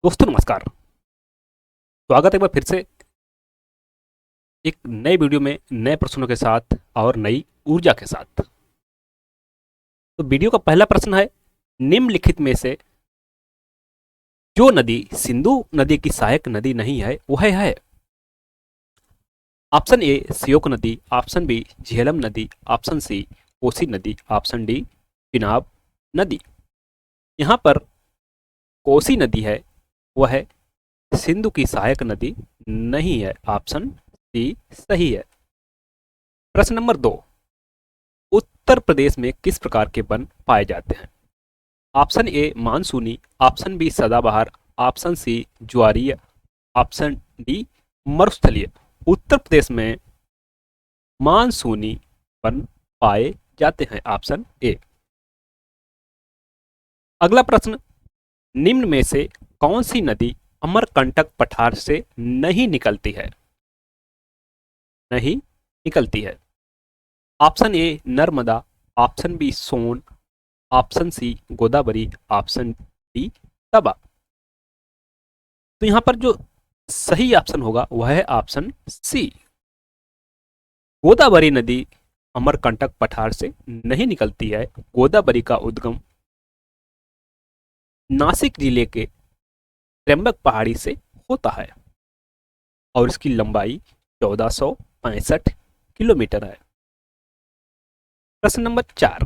दोस्तों नमस्कार। स्वागत है एक बार फिर से एक नए वीडियो में नए प्रश्नों के साथ और नई ऊर्जा के साथ। तो वीडियो का पहला प्रश्न है, निम्नलिखित में से जो नदी सिंधु नदी की सहायक नदी नहीं है वह है। ऑप्शन ए श्योक नदी, ऑप्शन बी झेलम नदी, ऑप्शन सी कोसी नदी, ऑप्शन डी चिनाब नदी। यहाँ पर कोसी नदी है वह सिंधु की सहायक नदी नहीं है। ऑप्शन सी सही है। प्रश्न नंबर 2, उत्तर प्रदेश में किस प्रकार के वन पाए जाते हैं। ऑप्शन ए मानसूनी, ऑप्शन बी सदाबहार, ऑप्शन सी ज्वारीय, ऑप्शन डी मरुस्थलीय। उत्तर प्रदेश में मानसूनी वन पाए जाते हैं। ऑप्शन ए। अगला प्रश्न, निम्न में से कौन सी नदी अमरकंटक पठार से नहीं निकलती है। नहीं निकलती है। Option A Narmada, option B Son, option C Godavari, option D Tawa. तो यहां पर जो सही ऑप्शन होगा वह है ऑप्शन सी। गोदावरी नदी अमरकंटक पठार से नहीं निकलती है। गोदावरी का उद्गम नासिक जिले के त्र्यंबक पहाड़ी से होता है और इसकी लंबाई 1465 किलोमीटर है। प्रश्न नंबर 4,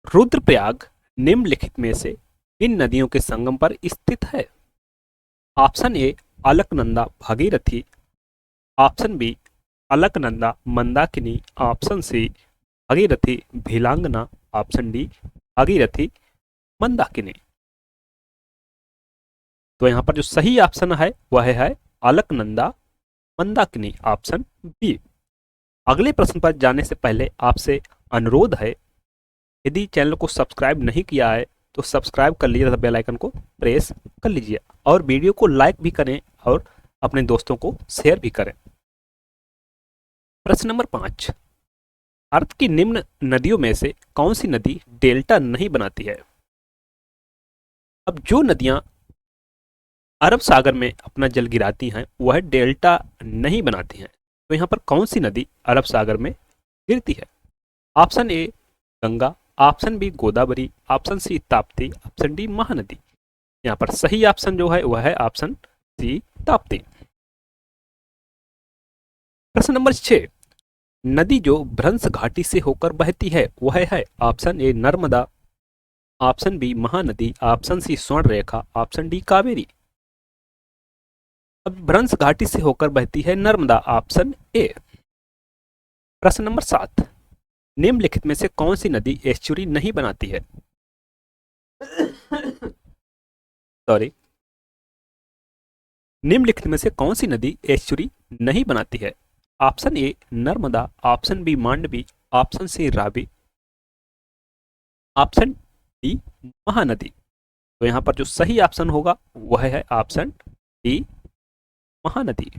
रुद्रप्रयाग निम्नलिखित में से किन नदियों के संगम पर स्थित है। Option A Alaknanda Bhagirathi, option B Alaknanda Mandakini, option C Bhagirathi Bhilangana, option D Bhagirathi Mandakini. तो यहाँ पर जो सही ऑप्शन है वह है अलकनंदा मंदाकिनी, ऑप्शन बी। अगले प्रश्न पर जाने से पहले आपसे अनुरोध है, यदि चैनल को सब्सक्राइब नहीं किया है तो सब्सक्राइब कर लीजिए तथा बेल आइकन को प्रेस कर लीजिए और वीडियो को लाइक भी करें और अपने दोस्तों को शेयर भी करें। प्रश्न नंबर 5, भारत की निम्न नदियों में से कौन सी नदी डेल्टा नहीं बनाती है। अब जो नदियां अरब सागर में अपना जल गिराती हैं वह डेल्टा नहीं बनाती हैं। तो यहाँ पर कौन सी नदी अरब सागर में गिरती है। Option A Ganga, option B Godavari, option C Tapti, option D Mahanadi. यहाँ पर सही ऑप्शन जो है वह है ऑप्शन सी ताप्ती। प्रश्न नंबर 6, नदी जो भ्रंश घाटी से होकर बहती है वह है। Option A Narmada, option B Mahanadi, option C Swarnarekha, option D Kaveri. अब भ्रंश घाटी से होकर बहती है नर्मदा, ऑप्शन ए। प्रश्न नंबर 7, निम्नलिखित में से कौन सी नदी एस्चुरी नहीं बनाती है। सॉरी, निम्नलिखित में से कौन सी नदी एस्चुरी नहीं बनाती है। Option A Narmada, option B Mandvi, option C Ravi, option D Mahanadi. तो यहां पर जो सही ऑप्शन होगा वह है ऑप्शन डी महानदी।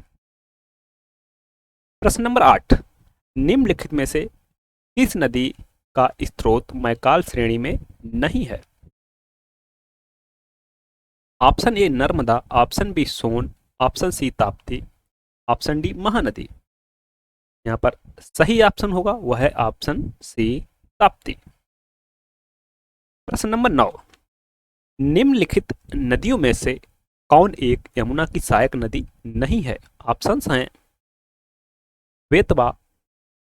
प्रश्न नंबर 8, निम्नलिखित में से किस नदी का स्रोत मैकाल श्रेणी में नहीं है। Option A Narmada, option B Son, option C Tapti, option D Mahanadi. यहाँ पर सही ऑप्शन होगा वह है ऑप्शन सी ताप्ती। प्रश्न नंबर 9, निम्नलिखित नदियों में से कौन एक यमुना की सहायक नदी नहीं है। ऑप्शंस हैं बेतवा,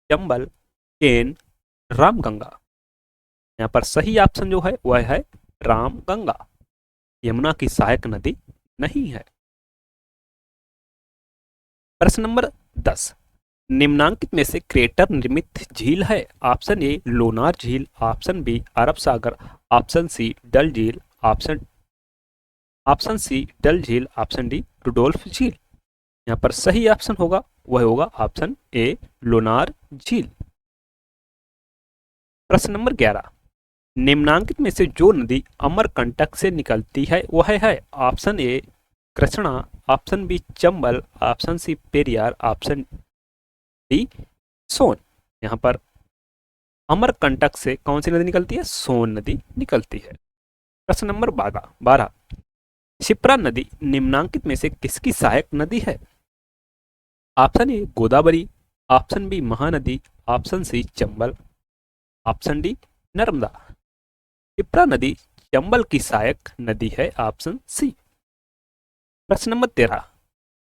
चंबल, केन, रामगंगा। यहाँ पर सही ऑप्शन जो है वह है रामगंगा, यमुना की सहायक नदी नहीं है। प्रश्न नंबर 10, निम्नांकित में से क्रेटर निर्मित झील है। ऑप्शन ए लोनार झील, ऑप्शन बी अरब सागर, ऑप्शन सी डल झील, ऑप्शन सी डल झील, ऑप्शन डी रुडोल्फ झील। यहाँ पर सही ऑप्शन होगा वह होगा ऑप्शन ए लोनार झील। प्रश्न नंबर 11, निम्नांकित में से जो नदी अमरकंटक से निकलती है वह है। Option A Krishna, option B Chambal, option C Periyar, option D Son. यहाँ पर अमरकंटक से कौन सी नदी निकलती है, सोन नदी निकलती है। प्रश्न नंबर 12, क्षिप्रा नदी निम्नांकित में से किसकी सहायक नदी है? Option A Godavari, option B Mahanadi, option C Chambal, option D Narmada. Kshipra नदी चंबल की सहायक नदी है, ऑप्शन सी। प्रश्न नंबर 13,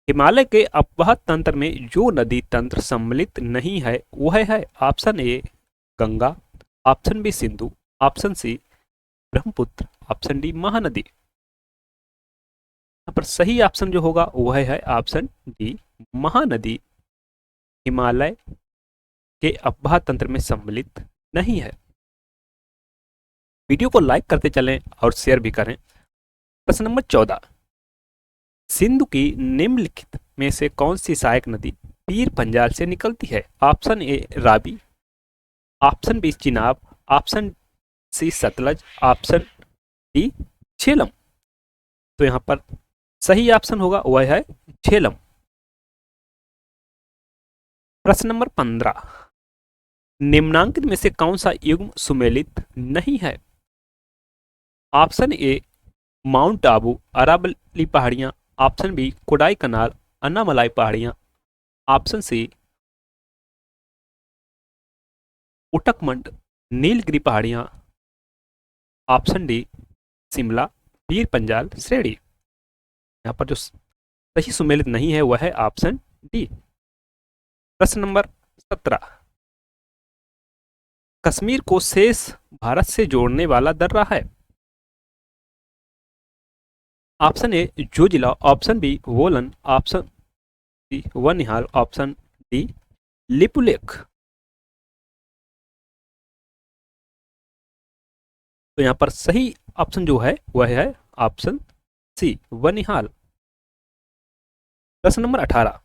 हिमालय के अपवाह तंत्र में जो नदी तंत्र सम्मिलित नहीं है वह है? Option A Ganga, option B Sindhu, option C Brahmaputra, option D Mahanadi. यहाँ पर सही ऑप्शन जो होगा वह है ऑप्शन डी महानदी, हिमालय के अपवाह तंत्र में सम्मिलित नहीं है। वीडियो को लाइक करते चलें और शेयर भी करें। प्रश्न नंबर 14, सिंधु की निम्नलिखित में से कौन सी सहायक नदी पीर पंजाल से निकलती है? Option A Ravi, option B Chenab, option C Sutlej, option D Jhelum. तो यहाँ पर सही ऑप्शन होगा वह है झेलम। प्रश्न नंबर 15, निम्नांकित में से कौन सा युग्म सुमेलित नहीं है? Option A mount Abu Aravalli पहाड़ियां, option B Kodaikanal Annamalai पहाड़ियां, ऑप्शन सी उटकमंड नीलगिरी पहाड़ियां, ऑप्शन डी शिमला पीर पंजाल श्रेणी। यहाँ पर जो सही सुमेलित नहीं है वह है ऑप्शन डी। प्रश्न नंबर 17, कश्मीर को शेष भारत से जोड़ने वाला दर्रा है? Option A Zojila, option B Bolan, option C Banihal, option D Lipulekh. तो यहाँ पर सही ऑप्शन जो है वह है ऑप्शन सी वनिहाल। प्रश्न नंबर 18,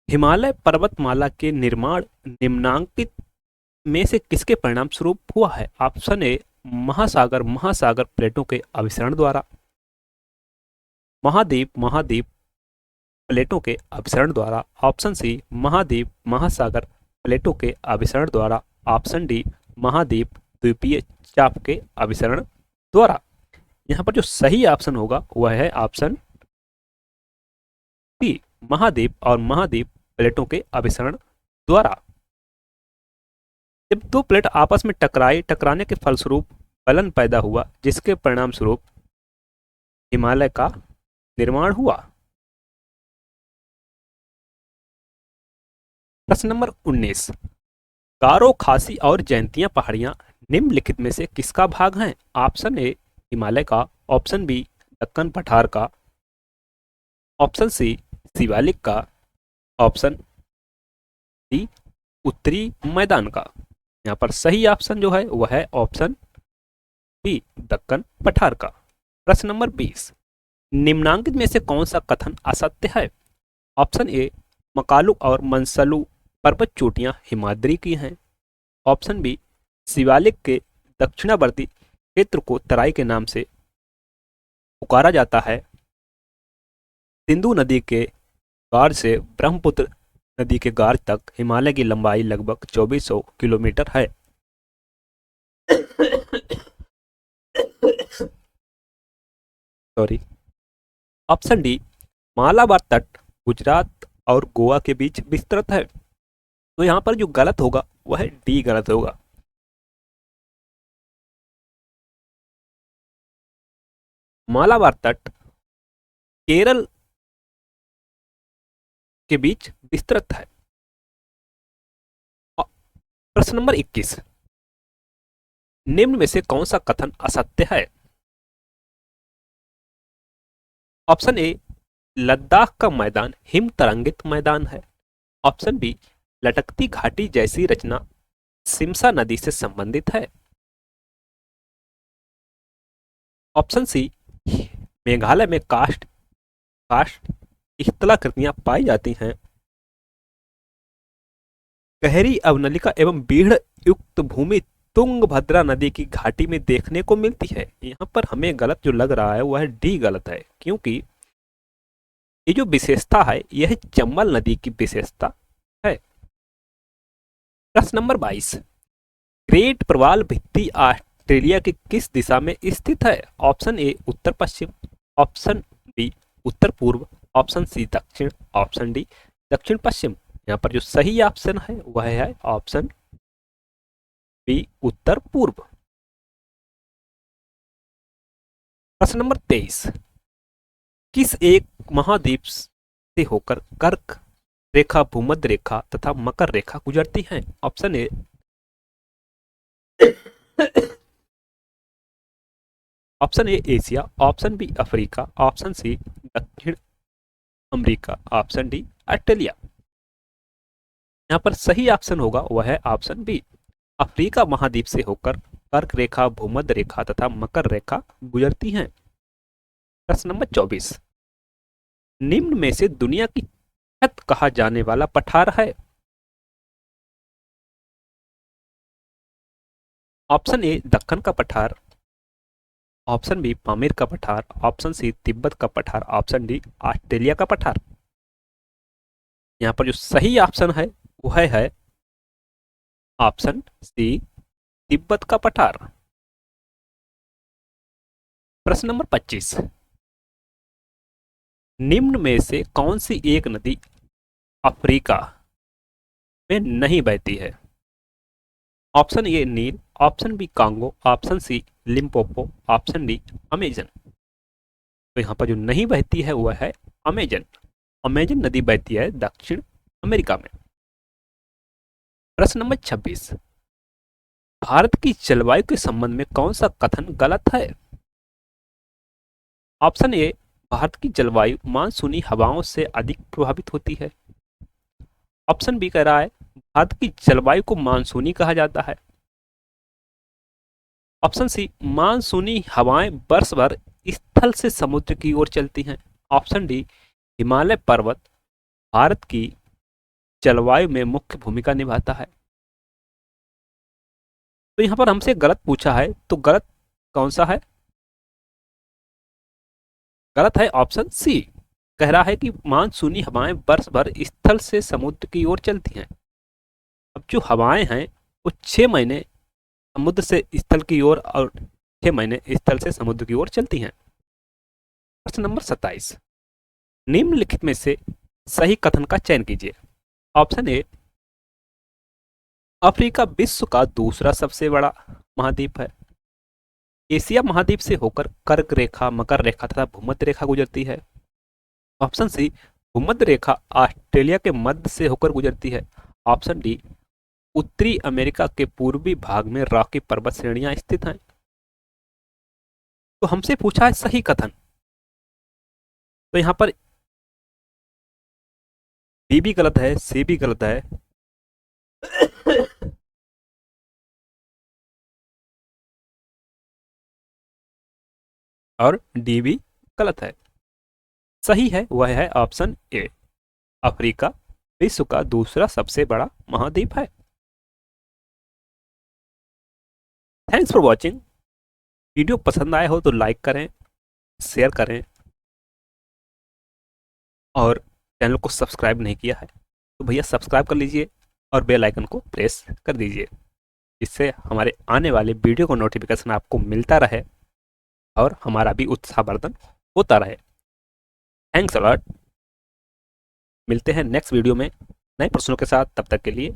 हिमालय पर्वतमाला के निर्माण निम्नांकित में से किसके परिणाम स्वरूप हुआ है? ऑप्शन ए महासागर प्लेटों के अभिसरण द्वारा, महाद्वीप प्लेटों के अभिसरण द्वारा, ऑप्शन सी महासागर प्लेटों के अभिसरण द्वारा, ऑप्शन डी महाद्वीप द्वीपीय चाप के अभिसरण द्वारा। यहाँ पर जो सही ऑप्शन होगा वह है ऑप्शन डी महाद्वीप और महाद्वीप प्लेटों के अभिसरण द्वारा। जब दो प्लेट आपस में टकराने के फलस्वरूप फलन पैदा हुआ जिसके परिणाम स्वरूप हिमालय का निर्माण हुआ। प्रश्न नंबर 19, गारो, खासी और जयंतिया पहाड़ियां निम्नलिखित में से किसका भाग हैं? ऑप्शन ए हिमालय का, ऑप्शन बी दक्कन पठार का, ऑप्शन सी शिवालिक का, ऑप्शन डी उत्तरी मैदान का। यहाँ पर सही ऑप्शन जो है वह है ऑप्शन बी दक्कन पठार का। प्रश्न नंबर 20, निम्नांकित में से कौन सा कथन असत्य है? ऑप्शन ए मकालू और मंसलू पर्वत चोटियां हिमाद्री की हैं, ऑप्शन बी शिवालिक के दक्षिणावर्ती क्षेत्र को तराई के नाम से पुकारा जाता है, सिंधु नदी के गार से ब्रह्मपुत्र नदी के गार तक हिमालय की लंबाई लगभग 2400 किलोमीटर है। सॉरी, ऑप्शन डी मालाबार तट गुजरात और गोवा के बीच विस्तृत है। तो यहां पर जो गलत होगा वह डी गलत होगा। मालाबार तट केरल के बीच विस्तृत है। प्रश्न नंबर 21, निम्न में से कौन सा कथन असत्य है? ऑप्शन ए लद्दाख का मैदान हिम तरंगित मैदान है, ऑप्शन बी लटकती घाटी जैसी रचना सिमसा नदी से संबंधित है, ऑप्शन सी मेघालय में काष्ठ स्थलाकृतियां पाई जाती हैं, गहरी अवनलिका एवं बीढ़ युक्त भूमि तुंगभद्रा नदी की घाटी में देखने को मिलती है। यहाँ पर हमें गलत जो लग रहा है वह डी गलत है, क्योंकि ये जो विशेषता है यह चंबल नदी की विशेषता है। प्रश्न नंबर 22, ग्रेट प्रवाल भित्ति ऑस्ट्रेलिया की किस दिशा में स्थित है? ऑप्शन ए उत्तर पश्चिम, ऑप्शन बी उत्तर पूर्व, ऑप्शन सी दक्षिण, ऑप्शन डी दक्षिण पश्चिम। यहाँ पर जो सही ऑप्शन है वह है ऑप्शन बी उत्तर पूर्व। प्रश्न नंबर 23, किस एक महाद्वीप से होकर कर्क रेखा, भूमध्य रेखा तथा मकर रेखा गुजरती हैं? Option A option A Asia, option B Africa, option C दक्षिण अमेरिका, ऑप्शन डी ऑस्ट्रेलिया। यहाँ पर सही ऑप्शन होगा वह है ऑप्शन बी, अफ्रीका महाद्वीप से होकर कर्क रेखा, भूमध्य रेखा तथा मकर रेखा गुजरती हैं। प्रश्न नंबर 24, निम्न में से दुनिया की छत कहा जाने वाला पठार है? ऑप्शन ए दक्कन का पठार, ऑप्शन बी पामीर का पठार, ऑप्शन सी तिब्बत का पठार, ऑप्शन डी ऑस्ट्रेलिया का पठार। यहाँ पर जो सही ऑप्शन है वह है ऑप्शन सी तिब्बत का पठार। प्रश्न नंबर 25, निम्न में से कौन सी एक नदी अफ्रीका में नहीं बहती है? Option A Nile, option B Congo, option C Limpopo, option D Amazon. तो यहाँ पर जो नहीं बहती है वह है अमेजन। अमेजन नदी बहती है दक्षिण अमेरिका में। प्रश्न नंबर 26, भारत की जलवायु के संबंध में कौन सा कथन गलत है? ऑप्शन ए भारत की जलवायु मानसूनी हवाओं से अधिक प्रभावित होती है, ऑप्शन बी कह रहा है भारत की जलवायु को मानसूनी कहा जाता है, ऑप्शन सी मानसूनी हवाएं वर्ष भर स्थल से समुद्र की ओर चलती हैं, ऑप्शन डी हिमालय पर्वत भारत की जलवायु में मुख्य भूमिका निभाता है। तो यहां पर हमसे गलत पूछा है, तो गलत कौन सा है? गलत है ऑप्शन सी, कह रहा है कि मानसूनी हवाएं वर्ष भर स्थल से समुद्र की ओर चलती हैं। अब जो हवाएं हैं वो 6 महीने समुद्र से स्थल की ओर और 6 महीने स्थल से समुद्र की ओर चलती हैं। प्रश्न नंबर 27, निम्नलिखित में से सही कथन का चयन कीजिए। ऑप्शन ए अफ्रीका विश्व का दूसरा सबसे बड़ा महाद्वीप है, एशिया महाद्वीप से होकर कर्क रेखा, मकर रेखा तथा भूमध्य रेखा गुजरती है, ऑप्शन सी भूमध्य रेखा ऑस्ट्रेलिया के मध्य से होकर गुजरती है, ऑप्शन डी उत्तरी अमेरिका के पूर्वी भाग में रॉकी पर्वत श्रेणियां स्थित हैं। तो हमसे पूछा है सही कथन, तो यहां पर बी भी गलत है, सी भी गलत है, और डी भी गलत है। सही है वह है ऑप्शन ए, अफ्रीका विश्व का दूसरा सबसे बड़ा महाद्वीप है। Thanks for watching. वीडियो पसंद आया हो तो लाइक करें, शेयर करें, और चैनल को सब्सक्राइब नहीं किया है तो भैया सब्सक्राइब कर लीजिए और बेल आइकन को प्रेस कर दीजिए, जिससे हमारे आने वाले वीडियो को नोटिफिकेशन आपको मिलता रहे और हमारा भी उत्साहवर्धन होता रहे। Thanks a lot. मिलते हैं नेक्स्ट वीडियो में नए प्रश्नों के साथ, तब तक के लिए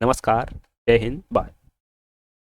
नमस्कार, जय हिंद, बाय।